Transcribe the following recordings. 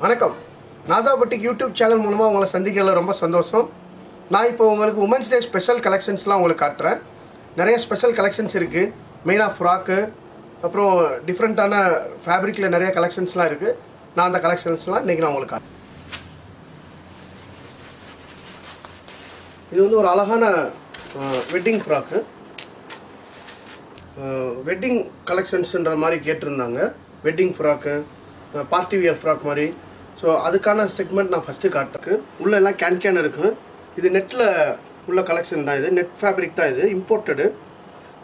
வணக்கம். NASA பட்டிக் YouTube channel மூலமாக உங்களை சந்திக்கிறதுல ரொம்ப சந்தோஷம். நான் இப்போ உங்களுக்கு உமன்ஸ் டே ஸ்பெஷல் கலெக்ஷன்ஸ்லாம் உங்களுக்கு காட்டுறேன். நிறைய ஸ்பெஷல் கலெக்ஷன்ஸ் இருக்குது. மெயினாக ஃப்ராக்கு, அப்புறம் டிஃப்ரெண்ட்டான ஃபேப்ரிக்கில் நிறைய கலெக்ஷன்ஸ்லாம் இருக்குது. நான் அந்த கலெக்ஷன்ஸ்லாம் இன்றைக்கி நான் உங்களுக்கு காட்டுறேன். இது வந்து ஒரு அழகான வெட்டிங் ஃப்ராக்கு. வெட்டிங் கலெக்ஷன்ஸுன்ற மாதிரி கேட்டிருந்தாங்க. Wedding frock, party wear frock மாதிரி. ஸோ அதுக்கான செக்மெண்ட் நான் ஃபஸ்ட்டு காட்டுறேன். உள்ளே எல்லாம் கேன் இருக்குது. இது நெட்டில் உள்ள கலெக்ஷன் தான். இது நெட் ஃபேப்ரிக் தான். இது இம்போர்ட்டடு.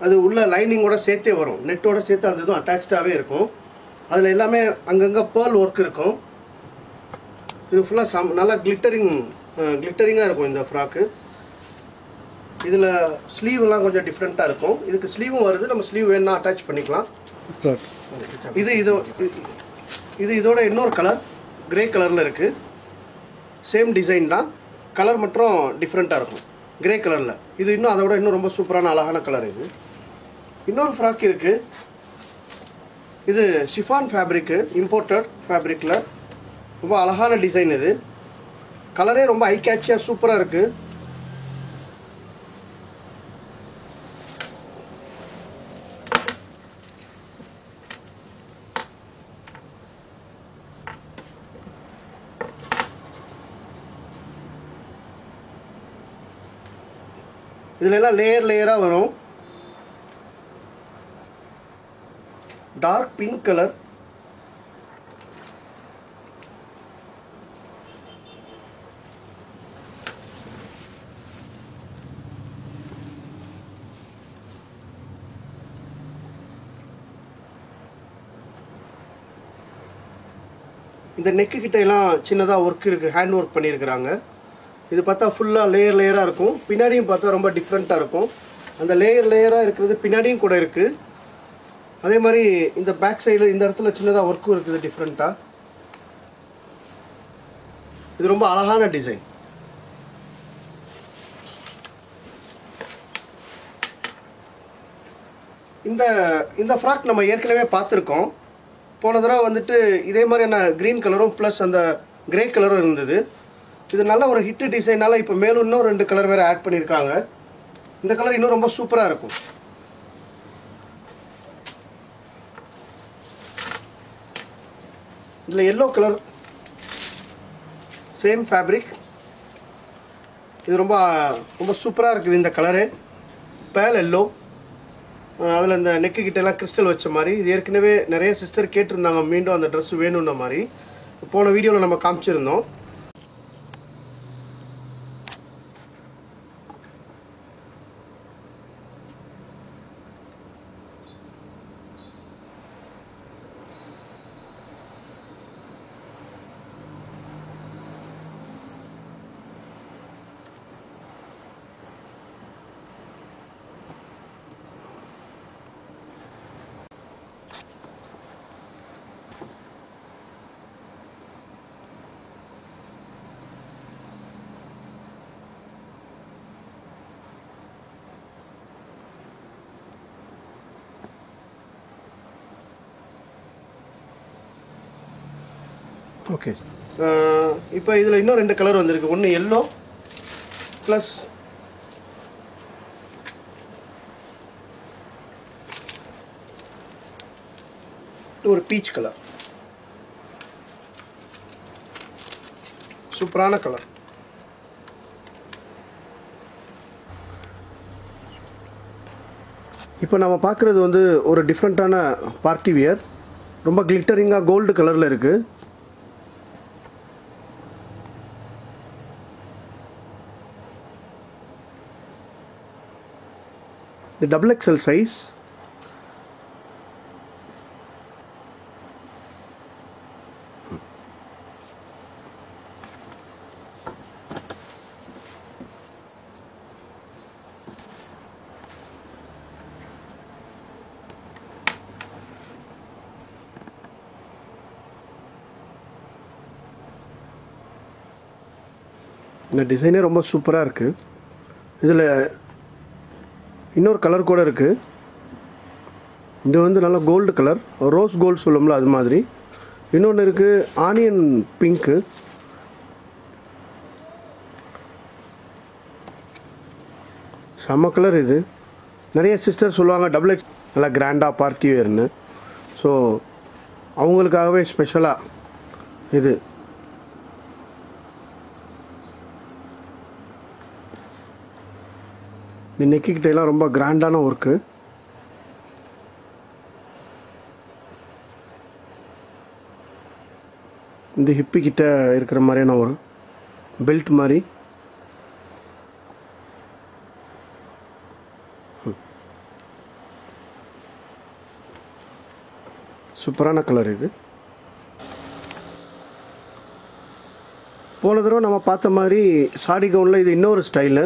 அது உள்ள லைனிங்கோட சேர்த்தே வரும். நெட்டோட சேர்த்து அந்த இதுவும் அட்டாச்சாகவே இருக்கும். அதில் எல்லாமே அங்கங்கே பேர்ல் ஒர்க் இருக்கும். இது ஃபுல்லாக நல்லா கிளிட்டரிங்காக இருக்கும் இந்த ஃப்ராக்கு. இதில் ஸ்லீவ்லாம் கொஞ்சம் டிஃப்ரெண்ட்டாக இருக்கும். இதுக்கு ஸ்லீவும் வருது. நம்ம ஸ்லீவ் வேணுன்னா அட்டாச் பண்ணிக்கலாம். இது இதோட இன்னொரு கலர் கிரே கலரில் இருக்குது. சேம் டிசைன் தான், கலர் மட்டும் டிஃப்ரெண்ட்டாக இருக்கும் கிரே கலரில். இது இன்னும் அதோட இன்னும் ரொம்ப சூப்பரான அழகான கலர். இது இன்னொரு ஃப்ராக் இருக்குது. இது ஷிஃபான் ஃபேப்ரிக்கு, இம்போர்ட்டட் ஃபேப்ரிக்கில் ரொம்ப அழகான டிசைன். இது கலரே ரொம்ப ஐ கேட்சியாக சூப்பராக இருக்குது. இதில் எல்லாம் லேயராக வரும். டார்க் பிங்க் கலர், இந்த நெக்கு கிட்ட எல்லாம் சின்னதாக ஒர்க் இருக்குது, ஹேண்ட் ஒர்க் பண்ணியிருக்கிறாங்க. இது பார்த்தா ஃபுல்லாக லேயராக இருக்கும். பின்னாடியும் பார்த்தா ரொம்ப டிஃப்ரெண்ட்டாக இருக்கும். அந்த லேயராக இருக்கிறது பின்னாடியும் கூட இருக்குது. அதே மாதிரி இந்த பேக் சைடில் இந்த இடத்துல சின்னதாக ஒர்க்கும் இருக்குது டிஃப்ரெண்ட்டாக. இது ரொம்ப அழகான டிசைன். இந்த ஃப்ராக் நம்ம ஏற்கனவே பார்த்துருக்கோம். போன தடவை வந்துட்டு இதே மாதிரியான க்ரீன் கலரும் ப்ளஸ் அந்த கிரே கலரும் இருந்தது. இது நல்ல ஒரு ஹிட்டு டிசைனால் இப்போ மேலும் இன்னும் 2 கலர் வேறு ஆட் பண்ணியிருக்காங்க. இந்த கலர் இன்னும் ரொம்ப சூப்பராக இருக்கும். இதில் எல்லோ கலர், சேம் ஃபேப்ரிக். இது ரொம்ப ரொம்ப சூப்பராக இருக்குது இந்த கலரு. பேல் எல்லோ, அதில் இந்த நெக்கு கிட்டெல்லாம் கிறிஸ்டல் வச்ச மாதிரி. இது ஏற்கனவே நிறைய சிஸ்டர் கேட்டிருந்தாங்க மீண்டும் அந்த ட்ரெஸ் வேணுன்ற மாதிரி. போன வீடியோவில் நம்ம காமிச்சிருந்தோம். ஓகே, இப்போ இதில் இன்னும் 2 கலர் வந்திருக்கு. ஒன்று எல்லோ ப்ளஸ் ஒரு பீச் கலர். சூப்பரான கலர். இப்போ நம்ம பார்க்குறது வந்து ஒரு டிஃப்ரெண்ட்டான பார்ட்டி வியர். ரொம்ப கிளிட்டரிங்காக கோல்டு கலரில் இருக்குது. The double XL size. இந்த டிசைனே ரொம்ப சூப்பராக இருக்குது. இதில் இன்னொரு கலர் கூட இருக்குது. இது வந்து நல்ல கோல்டு கலர், ரோஸ் கோல்டு சொல்லும்ல அது மாதிரி. இன்னொன்று இருக்குது ஆனியன் பிங்க்கு. செம்ம கலர் இது. நிறைய சிஸ்டர் சொல்லுவாங்க XXL நல்லா கிராண்டாக பார்ட்டி வேர்னு. ஸோ அவங்களுக்காகவே ஸ்பெஷலாக இது. இந்த நெக்கிக்கிட்டெல்லாம் ரொம்ப கிராண்டான ஒர்க்கு. இந்த ஹிப்பிக்கிட்ட இருக்கிற மாதிரியான ஒரு பெல்ட் மாதிரி. சூப்பரான கலர் இது. போன தடவை நம்ம பார்த்த மாதிரி சாடி கவுனில் இது இன்னொரு ஸ்டைலு.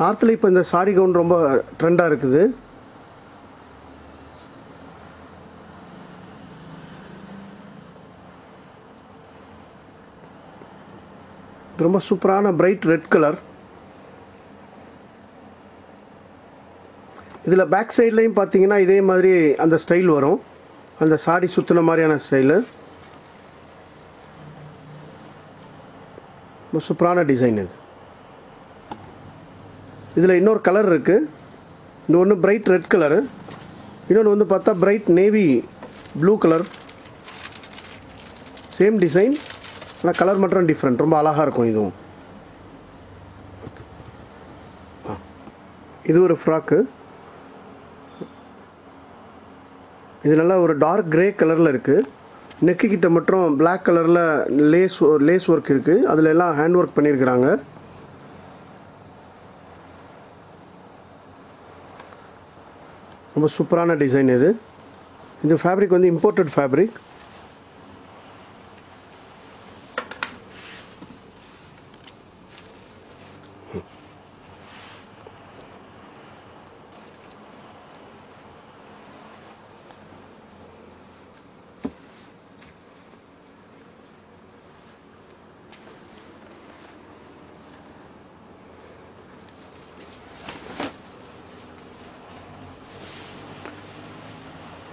நார்த்தில் இப்போ இந்த சாடி கவுன் ரொம்ப ட்ரெண்டாக இருக்குது. இது ரொம்ப சூப்பரான பிரைட் ரெட் கலர். இதில் பேக் சைட்லையும் பார்த்தீங்கன்னா இதே மாதிரி அந்த ஸ்டைல் வரும். அந்த சாடி சுற்றின மாதிரியான ஸ்டைலு. ரொம்ப சூப்பரான டிசைன் இது. இதில் இன்னொரு கலர் இருக்குது. இந்த ஒன்று பிரைட் ரெட் கலரு, இன்னொன்று வந்து பார்த்தா bright navy blue colour. Same design, ஆனால் கலர் மட்டும் டிஃப்ரெண்ட். ரொம்ப அழகாக இருக்கும் இதுவும். இது ஒரு ஃப்ராக்கு. இது நல்லா ஒரு டார்க் கிரே கலரில் இருக்குது. நெக்கு கிட்ட மட்டும் பிளாக் கலரில் லேஸ் ஒர்க் இருக்குது. அதில் எல்லாம் ஹேண்ட் ஒர்க் பண்ணியிருக்கிறாங்க. ரொம்ப சூப்பரான டிசைன் இது. இந்த ஃபேப்ரிக் வந்து இம்போர்ட்டட் ஃபேப்ரிக்.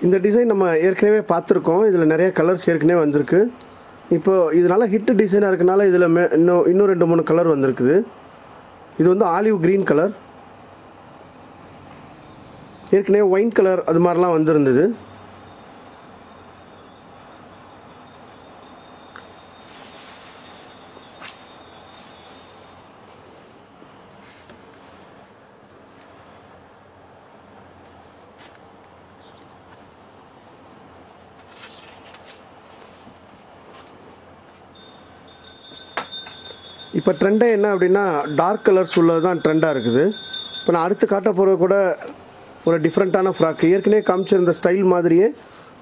இந்த டிசைன் நம்ம ஏற்கனவே பார்த்துருக்கோம். இதில் நிறைய கலர்ஸ் ஏற்கனவே வந்திருக்கு. இப்போது இதனால் ஹிட்டு டிசைனாக இருக்கனால இதில் இன்னும் 2-3 கலர் வந்திருக்குது. இது வந்து ஆலிவ் க்ரீன் கலர். ஏற்கனவே ஒயின் கலர் அது மாதிரிலாம் வந்திருந்தது. இப்போ ட்ரெண்டே என்ன அப்படின்னா டார்க் கலர்ஸ் உள்ளது தான் ட்ரெண்டாக இருக்குது. இப்போ நான் அடுத்து காட்ட போகிறது கூட ஒரு டிஃப்ரெண்ட்டான ஃப்ராக். ஏற்கனவே காமிச்சிருந்த ஸ்டைல் மாதிரியே,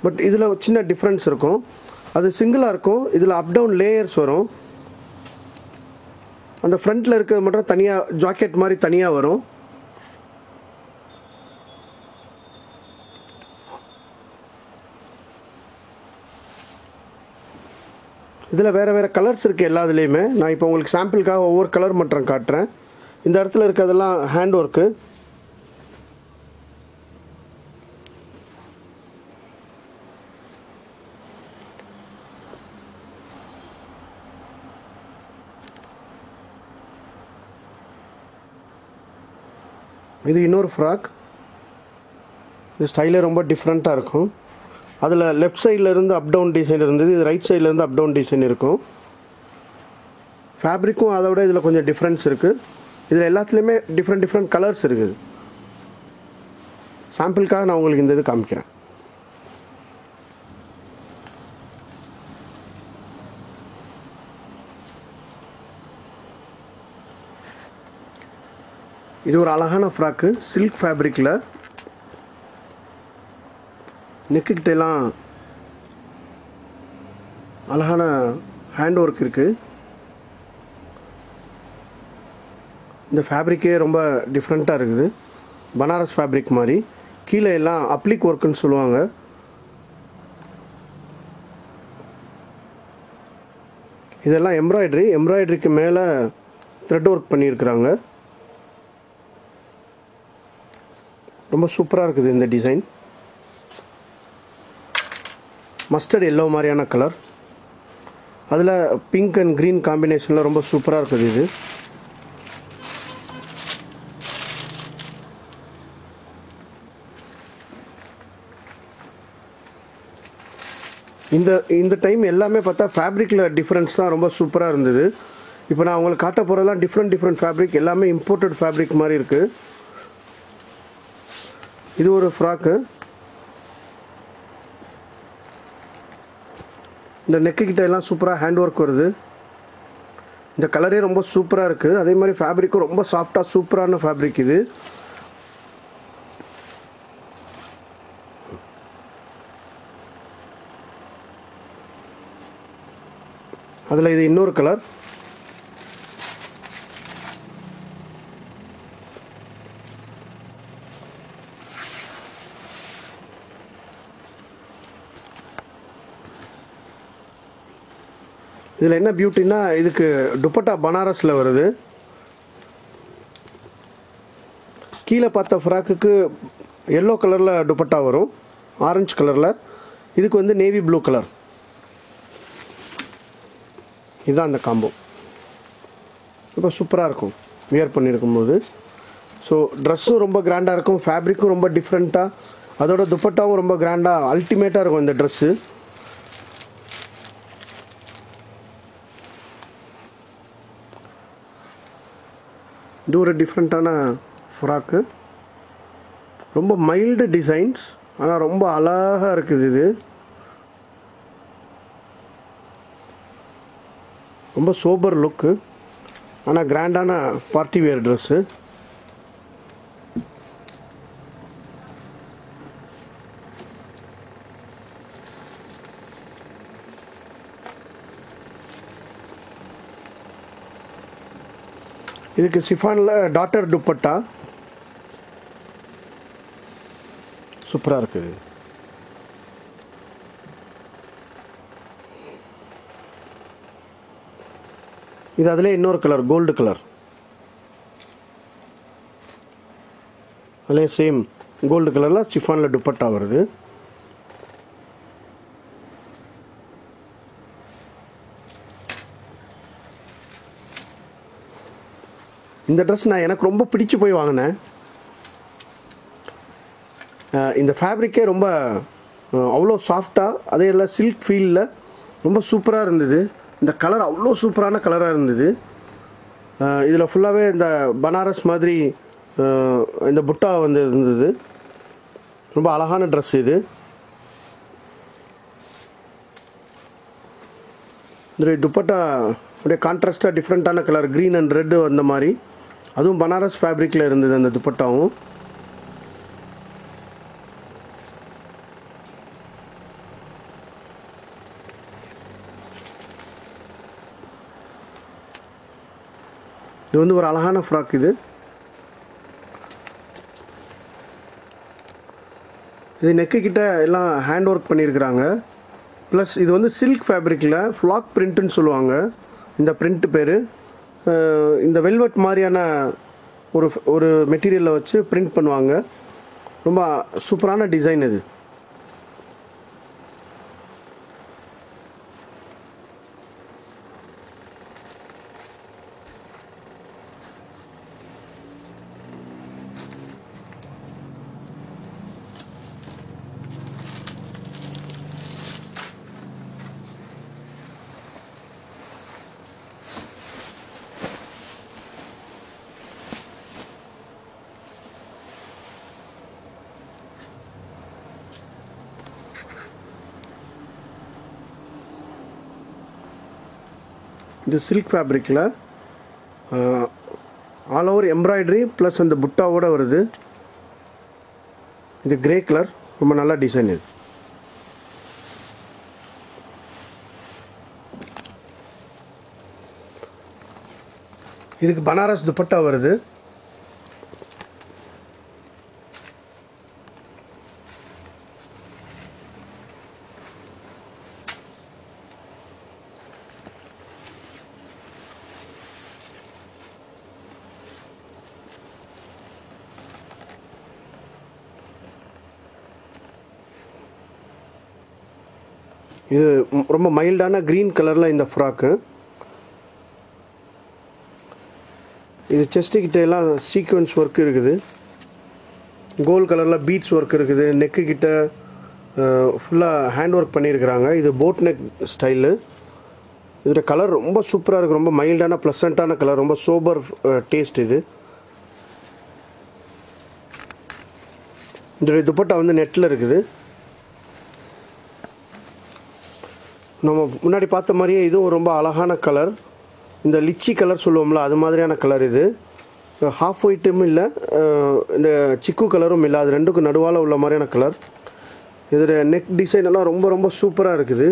பட் இதில் சின்ன டிஃப்ரென்ஸ் இருக்கும். அது சிங்கிளாக இருக்கும். இதில் அப் டவுன் லேயர்ஸ் வரும். அந்த ஃப்ரண்ட்டில் இருக்கிறது மட்டும் தனியாக ஜாக்கெட் மாதிரி தனியாக வரும். இதில் வேறு வேறு கலர்ஸ் இருக்குது எல்லாத்துலேயுமே. நான் இப்போ உங்களுக்கு சாம்பிளுக்காக ஒவ்வொரு கலர் மட்டும் காட்டுறேன். இந்த இடத்துல இருக்கிறதெல்லாம் ஹேண்ட் ஒர்க்கு. இது இன்னொரு ஃப்ராக். இந்த ஸ்டைலே ரொம்ப டிஃப்ரெண்ட்டாக இருக்கும். அதில் லெஃப்ட் சைடில் இருந்து அப் டவுன் டிசைன் இருந்தது. இது ரைட் சைடில் இருந்து அப் டவுன் டிசைன் இருக்கும். ஃபேப்ரிக்கும் அதை விட இதில் கொஞ்சம் டிஃப்ரென்ஸ் இருக்குது. இதில் எல்லாத்துலேயுமே டிஃப்ரெண்ட் கலர்ஸ் இருக்குது. சாம்பிளுக்காக நான் உங்களுக்கு இந்த இது காமிக்கிறேன். இது ஒரு அழகான ஃப்ராக்கு சில்க் ஃபேப்ரிக்கில். நெக்குக்கிட்டெல்லாம் அழகான ஹேண்ட் ஒர்க் இருக்குது. இந்த ஃபேப்ரிக்கே ரொம்ப டிஃப்ரெண்ட்டாக இருக்குது. பனாரஸ் ஃபேப்ரிக் மாதிரி. கீழே எல்லாம் அப்ளிக் ஒர்க்குன்னு சொல்லுவாங்க. இதெல்லாம் எம்ப்ராய்டரிக்கு மேலே த்ரெட் ஒர்க் பண்ணியிருக்கிறாங்க. ரொம்ப சூப்பராக இருக்குது இந்த டிசைன். மஸ்டர்ட் எல்லோ மாதிரியான கலர். அதில் பிங்க் அண்ட் க்ரீன் காம்பினேஷனில் ரொம்ப சூப்பராக இருக்குது இது. இந்த டைம் எல்லாமே பார்த்தா ஃபேப்ரிக்கில் டிஃப்ரென்ஸ் தான் ரொம்ப சூப்பராக இருந்தது. இப்போ நான் உங்களுக்கு காட்ட போகிறதெல்லாம் டிஃப்ரெண்ட் ஃபேப்ரிக், எல்லாமே இம்போர்ட்டட் ஃபேப்ரிக் மாதிரி இருக்குது. இது ஒரு ஃப்ராக்கு. இந்த நெக்கு கிட்ட எல்லாம் சூப்பராக ஹேண்ட் ஒர்க் வருது. இந்த கலரே ரொம்ப சூப்பராக இருக்குது. அதே மாதிரி ஃபேப்ரிக்கும் ரொம்ப சாஃப்டாக சூப்பரான ஃபேப்ரிக் இது. அதில் இது இன்னொரு கலர். இதில் என்ன பியூட்டின்னா, இதுக்கு துப்பட்டா பனாரஸில் வருது. கீழே பார்த்த ஃப்ராக்குக்கு எல்லோ கலரில் துப்பட்டா வரும், ஆரஞ்சு கலரில். இதுக்கு வந்து நேவி ப்ளூ கலர். இதுதான் அந்த காம்போ. இப்போ சூப்பராக இருக்கும் வியர் பண்ணியிருக்கும்போது. ஸோ ட்ரெஸ்ஸும் ரொம்ப கிராண்டாக இருக்கும், ஃபேப்ரிக்கும் ரொம்ப டிஃப்ரெண்ட்டாக, அதோட துப்பட்டாவும் ரொம்ப கிராண்டாக அல்டிமேட்டாக இருக்கும் இந்த ட்ரெஸ்ஸு. இது ஒரு டிஃப்ரெண்ட்டான ஃப்ராக்கு. ரொம்ப மைல்டு டிசைன்ஸ், ஆனால் ரொம்ப அழகாக இருக்குது. இது ரொம்ப சோபர் லுக்கு, ஆனால் கிராண்டான பார்ட்டி வேர் ட்ரெஸ்ஸு. இதுக்கு சிஃபானில் டாட்டர் துப்பட்டா சூப்பராக இருக்குது. இது அதிலே இன்னொரு கலர், கோல்டு கலர். அதிலே சேம் கோல்டு கலரில் சிஃபானில் துப்பட்டா வருது. இந்த ட்ரெஸ் நான் எனக்கு ரொம்ப பிடிச்சி போய் வாங்கினேன். இந்த ஃபேப்ரிக்கே ரொம்ப அவ்வளோ சாஃப்டாக, அதே எல்லாம் சில்க் ஃபீலில் ரொம்ப சூப்பராக இருந்தது. இந்த கலர் அவ்வளோ சூப்பரான கலராக இருந்தது. இதில் ஃபுல்லாகவே இந்த பனாரஸ் மாதிரி இந்த புட்டா வந்து இருந்தது. ரொம்ப அழகான ட்ரெஸ் இது. இந்த துப்பட்டா அப்படியே கான்ட்ராஸ்டாக டிஃப்ரெண்ட்டான கலர், க்ரீன் அண்ட் ரெட்டு அந்த மாதிரி. அதுவும் பனாரஸ் ஃபேப்ரிக்கில் இருந்தது அந்த துப்பட்டாவும். இது வந்து ஒரு அழகான ஃப்ராக். இது நெக்கு கிட்ட எல்லாம் ஹேண்ட் ஒர்க் பண்ணியிருக்கிறாங்க. ப்ளஸ் இது வந்து சில்க் ஃபேப்ரிக்கில் ஃப்ளாக் பிரிண்ட்டுன்னு சொல்லுவாங்க. இந்த பிரிண்ட்டு பேர். இந்த வெல்வெட் மாதிரியான ஒரு மெட்டீரியலில் வச்சு பிரிண்ட் பண்ணுவாங்க. ரொம்ப சூப்பரான டிசைன் இது. இது சில்க் ஃபேப்ரிக்கில் ஆல் ஓவர் எம்ப்ராய்டரி ப்ளஸ் அந்த புட்டாவோடு வருது. இது கிரே கலர், ரொம்ப நல்ல டிசைன். இது இதுக்கு பனாரஸ் துப்பட்டா வருது. இது ரொம்ப மைல்டான க்ரீன் கலரில் இந்த ஃப்ராக்கு. இது செஸ்ட்டு கிட்ட எல்லாம் சீக்வன்ஸ் ஒர்க் இருக்குது, கோல்ட் கலரில் பீட்ஸ் ஒர்க் இருக்குது. நெக்கு கிட்ட ஃபுல்லாக ஹேண்ட் ஒர்க் பண்ணியிருக்கிறாங்க. இது போட் நெக் ஸ்டைலு. இதோட கலர் ரொம்ப சூப்பராக இருக்குது, ரொம்ப மைல்டான ப்ளசண்ட்டான கலர், ரொம்ப சோபர் டேஸ்ட். இது இதோடைய துப்பட்டா வந்து நெட்டில் இருக்குது. நம்ம முன்னாடி பார்த்த மாதிரியே இதுவும் ரொம்ப அழகான கலர், இந்த லிச்சி கலர் சொல்லுவோம்ல அது மாதிரியான கலர். இது ஹாஃப் ஒயிட்டும் இல்லை, இந்த சிக்கு கலரும் இல்லை, அது ரெண்டுக்கும் நடுவால் உள்ள மாதிரியான கலர். இதோட நெக் டிசைன் எல்லாம் ரொம்ப ரொம்ப சூப்பராக இருக்குது.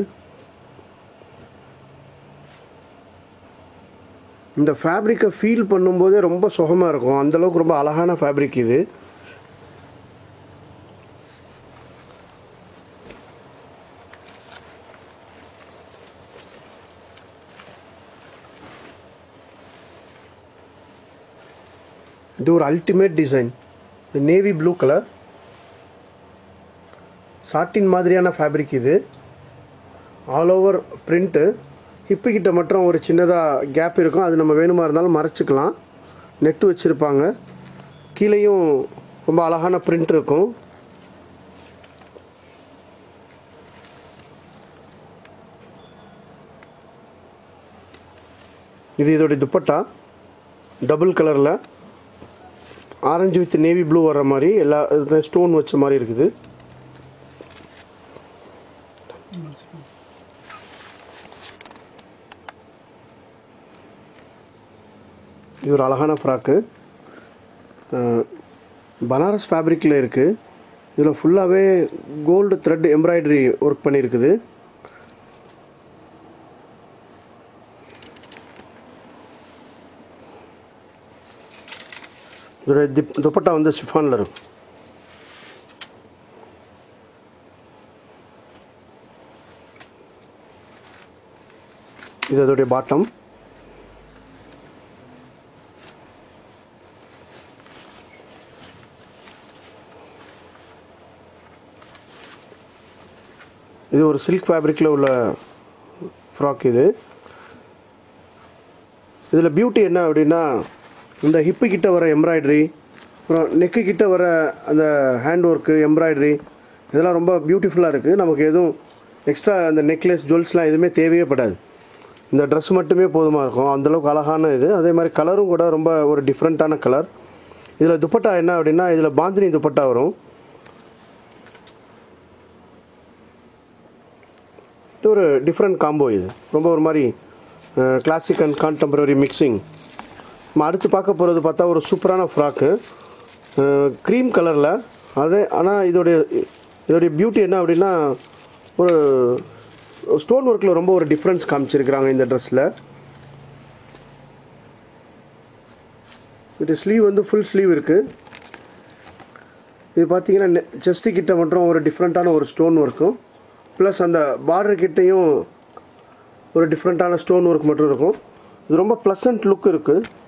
இந்த ஃபேப்ரிக்கை ஃபீல் பண்ணும்போதே ரொம்ப சுகமாக இருக்கும், அந்தளவுக்கு ரொம்ப அழகான ஃபேப்ரிக் இது. இது ஒரு ultimate design, navy blue colour, satin மாதிரியான ஃபேப்ரிக். இது ஆல் ஓவர் பிரிண்ட்டு. ஹிப்பு கிட்ட மட்டும் ஒரு சின்னதாக கேப் இருக்கும், அது நம்ம வேணுமா இருந்தாலும் மறைச்சிக்கலாம். நெட்டு வச்சுருப்பாங்க, கீழேயும் ரொம்ப அழகான பிரிண்ட் இருக்கும். இது இதோடைய துப்பட்டா, டபுள் கலரில் ஆரஞ்சு வித் நேவி ப்ளூ வர்ற மாதிரி எல்லா ஸ்டோன் வச்ச மாதிரி இருக்குது. இது ஒரு அழகான ஃப்ராக்கு, பனாரஸ் ஃபேப்ரிக்கில் இருக்குது. இதில் ஃபுல்லாகவே கோல்டு த்ரெட் எம்ப்ராய்டரி ஒர்க் பண்ணியிருக்குது. இதோட துப்பட்டா வந்து சிஃபானில் இருக்கும். இது அதோடைய பாட்டம். இது ஒரு சில்க் ஃபேப்ரிக்கில் உள்ள ஃப்ராக். இதில் பியூட்டி என்ன அப்படின்னா, இந்த ஹிப்பு கிட்ட வர எம்ப்ராய்டரி, அப்புறம் நெக்கு கிட்ட வர அந்த ஹேண்ட் ஒர்க்கு எம்ப்ராய்டரி, இதெல்லாம் ரொம்ப பியூட்டிஃபுல்லாக இருக்குது. நமக்கு எதுவும் எக்ஸ்ட்ரா அந்த நெக்லஸ் ஜுவல்ஸ்லாம் எதுவுமே தேவையே படாது, இந்த ட்ரெஸ் மட்டுமே போதுமாக இருக்கும், அந்தளவுக்கு அழகான இது. அதே மாதிரி கலரும் கூட ரொம்ப ஒரு டிஃப்ரெண்ட்டான கலர். இதில் துப்பட்டா என்ன அப்படின்னா, இதில் பாந்தினி துப்பட்டா வரும். இது ஒரு டிஃப்ரெண்ட் காம்போ. இது ரொம்ப ஒரு மாதிரி கிளாசிக் அண்ட் கான்டெம்பரரி மிக்சிங். நம்ம அடுத்து பார்க்க போகிறது பார்த்தா ஒரு சூப்பரான ஃப்ராக்கு, க்ரீம் கலரில். அதே ஆனால் இதோடைய பியூட்டி என்ன அப்படின்னா, ஒரு ஸ்டோன் ஒர்க்கில் ரொம்ப ஒரு டிஃப்ரென்ஸ் காமிச்சிருக்கிறாங்க இந்த ட்ரெஸ்ஸில். இது ஸ்லீவ் வந்து ஃபுல் ஸ்லீவ் இருக்குது. இது பார்த்தீங்கன்னா செஸ்ட்டு கிட்ட மட்டும் ஒரு டிஃப்ரெண்ட்டான ஒரு ஸ்டோன் ஒர்க்கும், ப்ளஸ் அந்த பார்டர் கிட்டையும் ஒரு டிஃப்ரெண்ட்டான ஸ்டோன் ஒர்க் மட்டும் இருக்கும். இது ரொம்ப ப்ளசன்ட் லுக் இருக்குது.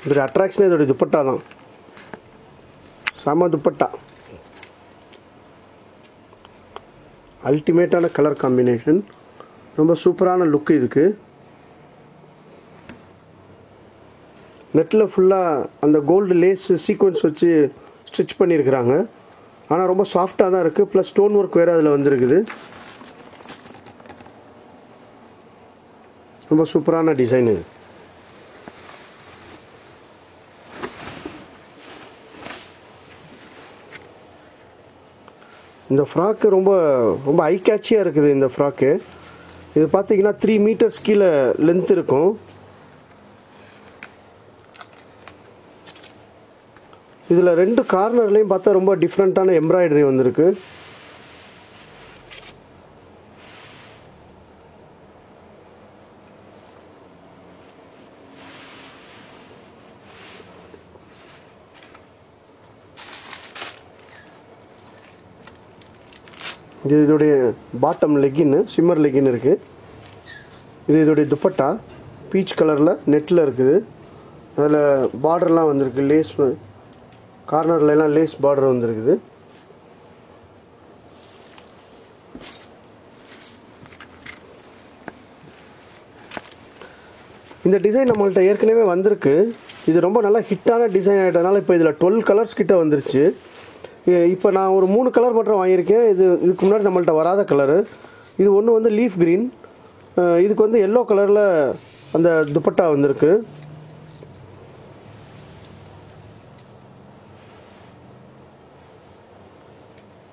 இதோடைய அட்ராக்ஷனே இதோடைய துப்பட்டா தான், செம துப்பட்டா, அல்டிமேட்டான கலர் காம்பினேஷன், ரொம்ப சூப்பரான லுக்கு இதுக்கு. நெட்டில் ஃபுல்லாக அந்த கோல்டு லேஸ் சீக்வன்ஸ் வச்சு ஸ்டிச் பண்ணியிருக்கிறாங்க. ஆனால் ரொம்ப சாஃப்டாக தான் இருக்குது, ப்ளஸ் ஸ்டோன் ஒர்க் வேறு அதில் வந்துருக்குது. ரொம்ப சூப்பரான டிசைன் இது. இந்த ஃப்ராக்கு ரொம்ப ரொம்ப ஐ கேட்சியாக இருக்குது இந்த ஃப்ராக்கு. இது பார்த்தீங்கன்னா 3 மீட்டர்ஸ் கீழே லென்த் இருக்கும். இதில் 2 கார்னர்லேயும் பார்த்தா ரொம்ப டிஃப்ரெண்ட்டான எம்ப்ராய்டரி வந்திருக்கு. இது இதோடைய பாட்டம் லெக்கின்னு, சிம்மர் லெக்கின் இருக்குது. இது இதோடைய துப்பட்டா பீச் கலரில் நெட்டில் இருக்குது. அதில் பார்டர்லாம் வந்திருக்கு, லேஸ் கார்னர்லாம் லேஸ் பார்டர் வந்திருக்குது. இந்த டிசைன் நம்மள்ட்ட ஏற்கனவே வந்திருக்கு. இது ரொம்ப நல்லா ஹிட்டான டிசைன் ஆகிட்டனால இப்போ இதில் 12 கலர்ஸ் கிட்ட வந்துருச்சு. இப்போ நான் ஒரு 3 கலர் மட்டும் வாங்கியிருக்கேன். இதுக்கு முன்னாடி நம்மள்ட்ட வராத கலரு. இது ஒன்று வந்து லீஃப் க்ரீன், இதுக்கு வந்து எல்லோ கலரில் அந்த துப்பட்டா வந்திருக்கு.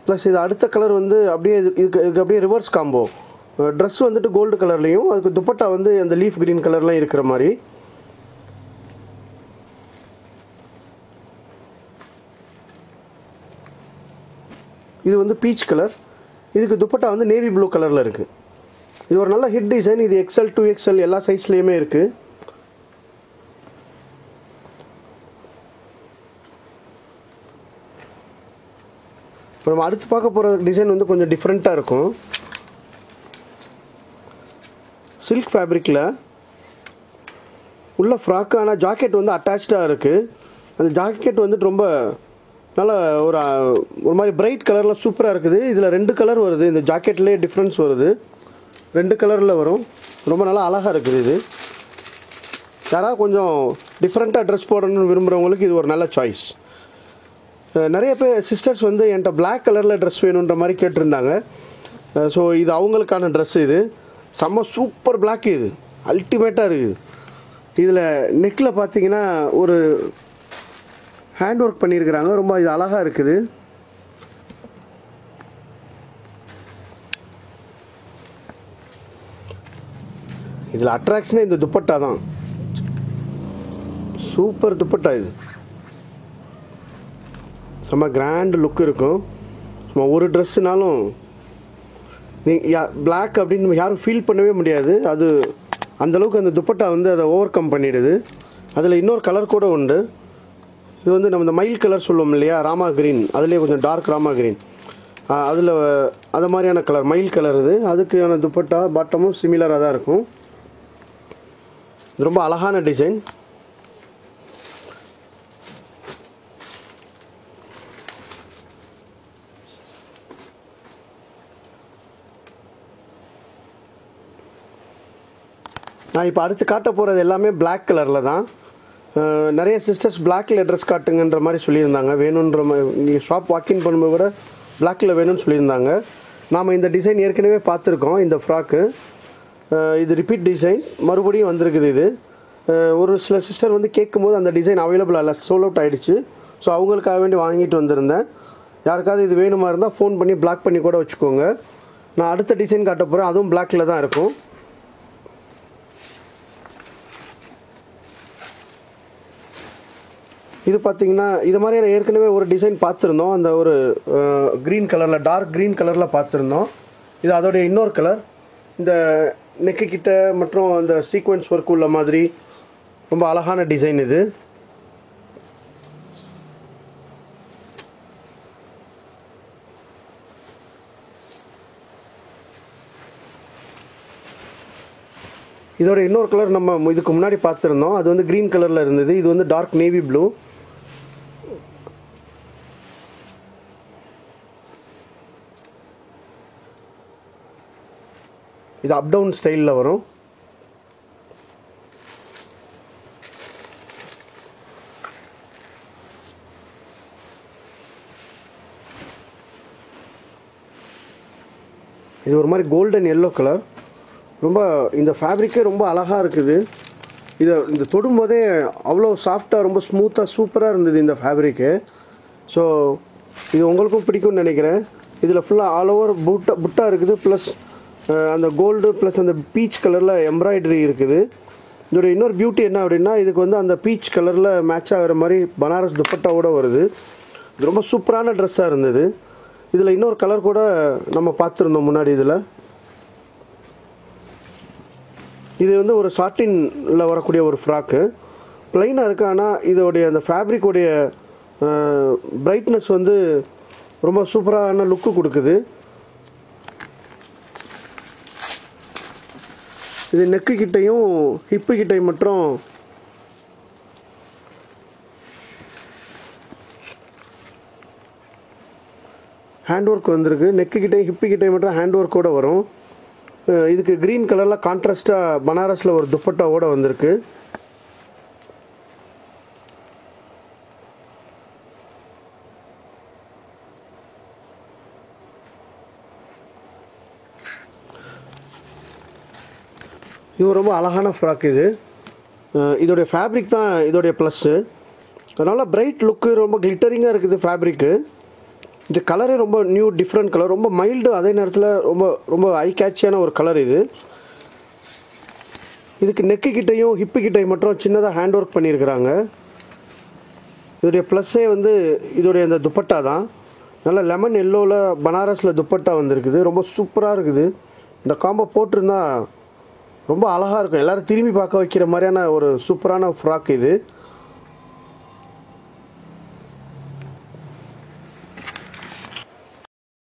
ப்ளஸ் இது அடுத்த கலர் வந்து அப்படியே இதுக்கு அப்படியே ரிவர்ஸ் காம்போ. ட்ரெஸ் வந்துட்டு கோல்டு கலர்லேயும் அதுக்கு துப்பட்டா வந்து அந்த லீஃப் க்ரீன் கலர்லாம் இருக்கிற மாதிரி. இது வந்து பீச் கலர், இதுக்கு துப்பட்டா வந்து நேவி ப்ளூ கலரில் இருக்குது. இது ஒரு நல்ல ஹிட் டிசைன். இது XL 2XL எல்லா சைஸ்லேயுமே இருக்குது. இப்போ நம்ம அடுத்து பார்க்க போகிற டிசைன் வந்து கொஞ்சம் டிஃப்ரெண்ட்டாக இருக்கும். சில்க் ஃபேப்ரிக்கில் உள்ள ஃப்ராக்கு, ஆனால் ஜாக்கெட் வந்து அட்டாச்சாக இருக்குது. அந்த ஜாக்கெட் வந்துட்டு ரொம்ப நல்லா ஒரு மாதிரி பிரைட் கலரில் சூப்பராக இருக்குது. இதில் 2 கலர் வருது. இந்த ஜாக்கெட்லேயே டிஃப்ரென்ஸ் வருது, 2 கலரில் வரும். ரொம்ப நல்லா அழகாக இருக்குது. இது யாராவது கொஞ்சம் டிஃப்ரெண்ட்டாக ட்ரெஸ் போடணும்னு விரும்புகிறவங்களுக்கு இது ஒரு நல்ல சாய்ஸ். நிறைய பேர் சிஸ்டர்ஸ் வந்து என்கிட்ட பிளாக் கலரில் ட்ரெஸ் வேணுன்ற மாதிரி கேட்டிருந்தாங்க. ஸோ இது அவங்களுக்கான ட்ரெஸ். இது செம்ம சூப்பர் பிளாக், இது அல்டிமேட்டாக இருக்குது. இதில் நெக்கில் பார்த்தீங்கன்னா ஒரு ஹேண்ட் ஒர்க் பண்ணியிருக்கிறாங்க. ரொம்ப இது அழகாக இருக்குது. இதில் அட்ராக்ஷனே இந்த துப்பட்டா தான். சூப்பர் துப்பட்டா. இது செம்ம கிராண்ட் லுக் இருக்கும். ஒரு ட்ரெஸ்ஸுனாலும் பிளாக் அப்படின்னு யாரும் ஃபீல் பண்ணவே முடியாது. அது அந்தளவுக்கு அந்த துப்பட்டா வந்து அதை ஓவர் கம் பண்ணிடுது. அதில் இன்னொரு கலர் கூட உண்டு. இது வந்து நம்ம இந்த மயில் கலர் சொல்லுவோம் இல்லையா, ராமா க்ரீன், அதுலேயே கொஞ்சம் டார்க் ராமா க்ரீன், அதில் அது மாதிரியான கலர் மயில் கலர். இது அதுக்கான துப்பட்டா பாட்டமும் சிமிலராக தான் இருக்கும். ரொம்ப அழகான டிசைன். நான் இப்போ அடுத்து காட்ட போகிறது எல்லாமே பிளாக் கலரில் தான். நிறைய சிஸ்டர்ஸ் பிளாக்கில் ட்ரெஸ் காட்டுங்கன்ற மாதிரி சொல்லியிருந்தாங்க. வேணுன்ற நீங்கள் ஷாப் வாக்கின் பண்ணும்போது கூட பிளாக்கில் வேணும்னு சொல்லியிருந்தாங்க. நாம் இந்த டிசைன் ஏற்கனவே பார்த்துருக்கோம். இந்த ஃப்ராக்கு இது ரிப்பீட் டிசைன் மறுபடியும் வந்திருக்குது. இது ஒரு சில சிஸ்டர் வந்து கேட்கும்போது அந்த டிசைன் அவைலபிள் இல்லை, சோல் அவுட் ஆகிடுச்சு. ஸோ அவங்களுக்காக வேண்டி வாங்கிட்டு வந்திருந்தேன். யாருக்காவது இது வேணுமா இருந்தால் ஃபோன் பண்ணி பிளாக் பண்ணி கூட வச்சுக்கோங்க. நான் அடுத்த டிசைன் காட்ட போகிறேன். அதுவும் பிளாக்கில் தான் இருக்கும். இது பார்த்திங்கன்னா இது மாதிரியான ஏற்கனவே ஒரு டிசைன் பார்த்துருந்தோம். அந்த ஒரு க்ரீன் கலரில், டார்க் க்ரீன் கலரில் பார்த்துருந்தோம். இது அதோடைய இன்னொரு கலர். இந்த நெக்கு கிட்ட மற்றும் அந்த சீக்வென்ஸ் ஒர்க் உள்ள மாதிரி ரொம்ப அழகான டிசைன். இது இதோட இன்னொரு கலர் நம்ம இதுக்கு முன்னாடி பார்த்துருந்தோம். அது வந்து க்ரீன் கலரில் இருந்தது. இது வந்து டார்க் நேவி ப்ளூ. இது அப் டவுன் ஸ்டைலில் வரும். இது ஒரு மாதிரி கோல்டன் எல்லோ கலர். ரொம்ப இந்த ஃபேப்ரிக்கே ரொம்ப அழகாக இருக்குது. இந்த தொடும்போதே அவ்வளோ சாஃப்டாக ரொம்ப ஸ்மூத்தாக சூப்பராக இருந்தது இந்த ஃபேப்ரிக்கு. ஸோ இது உங்களுக்கும் பிடிக்கும்னு நினைக்கிறேன். இதில் ஃபுல்லாக ஆல் ஓவர் புட்டா இருக்குது. ப்ளஸ் அந்த கோல்டு ப்ளஸ் அந்த பீச் கலரில் எம்ப்ராய்டரி இருக்குது. இதோட இன்னொரு பியூட்டி என்ன அப்படின்னா, இதுக்கு வந்து அந்த பீச் கலரில் மேட்ச் ஆகிற மாதிரி பனாரஸ் துப்பட்டாவோட வருது. இது ரொம்ப சூப்பரான ட்ரெஸ்ஸாக இருந்தது. இதில் இன்னொரு கலர் கூட நம்ம பார்த்துருந்தோம் முன்னாடி. இது வந்து ஒரு சாட்டினில் வரக்கூடிய ஒரு ஃப்ராக்கு. ப்ளைனாக இருக்குது. ஆனால் இதோடைய அந்த ஃபேப்ரிக்கோடைய பிரைட்னஸ் வந்து ரொம்ப சூப்பரான லுக்கு கொடுக்குது. இது நெக்கு கிட்டையும் ஹிப்பு கிட்டையும் மட்டும் ஹேண்ட் ஒர்க் வந்திருக்கு. நெக்கு கிட்டையும் ஹிப்பு கிட்டையும் மட்டும் ஹேண்ட் ஒர்க்கோடு வரும். இதுக்கு க்ரீன் கலரில் கான்ட்ராஸ்ட்டாக பனாரஸில் ஒரு துப்பட்டாவோடு வந்திருக்கு. இது ரொம்ப அழகான ஃப்ராக். இதோடைய ஃபேப்ரிக் தான் இதோடைய ப்ளஸ்ஸு. அதனால் பிரைட் லுக்கு, ரொம்ப கிளிட்டரிங்காக இருக்குது ஃபேப்ரிக்கு. இந்த கலரே ரொம்ப நியூ டிஃப்ரெண்ட் கலர், ரொம்ப மைல்டு, அதே நேரத்தில் ரொம்ப ரொம்ப ஐ கேட்சியான ஒரு கலர் இது. இதுக்கு நெக்கு கிட்டையும் ஹிப்பு கிட்டையும் மட்டும் சின்னதாக ஹேண்ட் ஒர்க் பண்ணியிருக்கிறாங்க. இதோடைய ப்ளஸ்ஸே இதோடைய அந்த துப்பட்டா தான். நல்லா லெமன் எல்லோவில் பனாரஸில் துப்பட்டா வந்திருக்குது. ரொம்ப சூப்பராக இருக்குது. இந்த காம்போ போட்டிருந்தா ரொம்ப அழகாக இருக்கும். எல்லோரும் திரும்பி பார்க்க வைக்கிற மாதிரியான ஒரு சூப்பரான ஃப்ராக் இது.